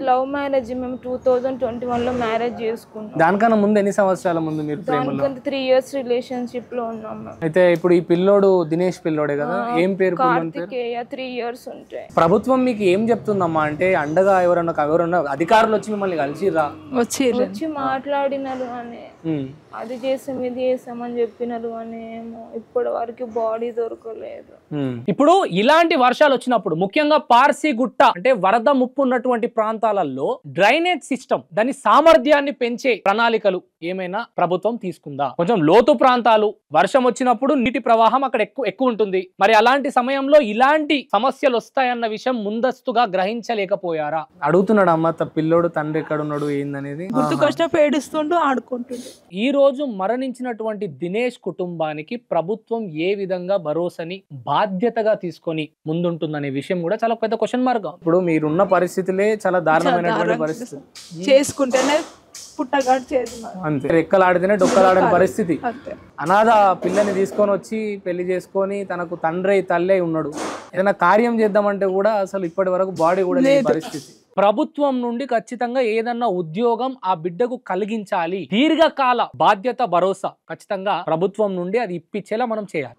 Love marriage. మేము 2021లో marriage చేసుకున్నాం. దానికన్నా ముందు ఎన్ని సంవత్సరాల ముందు మీరు ప్రేమలో? దానికంటే 3 years రిలేషన్షిప్ లో ఉన్నాం మేము. అయితే ఇప్పుడు ఈ పిల్లోడు దినేష్ పిల్లోడే కదా, ఏం పేరు? కార్తికేయ. 3 years ఉంటాయి. ప్రభుత్వం మీకు ఏం చెప్తుందమ్మా అంటే అండగా ఎవరన్నా అధికారులు వచ్చి మిమ్మల్ని కలిసిరా? వచ్చి మాట్లాడినారు అని, అది చేసాం ఇది చేసామని చెప్పినారు అని. ఏమో ఇప్పటి వరకు బాడీ దొరకలేదు. ఇప్పుడు ఇలాంటి వర్షాలు వచ్చినప్పుడు ముఖ్యంగా పార్సిగుట్ట అంటే వరద ముప్పు ఉన్నటువంటి ప్రాంతాలలో డ్రైనేజ్ సిస్టమ్ దాని సామర్థ్యాన్ని పెంచే ప్రణాళికలు ఏమైనా ప్రభుత్వం తీసుకుందా? కొంచెం లోతు ప్రాంతాలు వర్షం వచ్చినప్పుడు నీటి ప్రవాహం అక్కడ ఎక్కువ ఉంటుంది. మరి అలాంటి సమయంలో ఇలాంటి సమస్యలు వస్తాయన్న విషయం ముందస్తుగా గ్రహించలేకపోయారా? అడుగుతున్నాడు అమ్మ, పిల్లోడు తండ్రి ఎక్కడ ఉన్నాడు ఏందనేది. ఏడుస్తుంటూ ఆడుకుంటుండు. ఈ రోజు మరణించినటువంటి దినేష్ కుటుంబానికి ప్రభుత్వం ఏ విధంగా భరోసాని బాధ్యతగా తీసుకొని ముందుంటుందనే విషయం కూడా చాలా పెద్ద క్వశ్చన్ మార్క్. ఇప్పుడు మీరున్న పరిస్థితులే చాలా దారుణమైనటువంటి పరిస్థితి. చేసుకుంటేనే పుట్టగాడు అంతే, రెక్కలాడితేనే డొక్కలాడని పరిస్థితి. అనాథ పిల్లని తీసుకొని వచ్చి పెళ్లి చేసుకొని తనకు తండ్రి తల్లే ఉన్నాడు. ఏదైనా కార్యం చేద్దామంటే కూడా అసలు ఇప్పటి వరకు బాడీ కూడా లేని పరిస్థితి. ప్రభుత్వం నుండి ఖచ్చితంగా ఏదన్నా ఉద్యోగం ఆ బిడ్డకు కలిగించాలి. దీర్ఘకాల బాధ్యత భరోసా ఖచ్చితంగా ప్రభుత్వం నుండి అది ఇప్పించేలా మనం చేయాలి.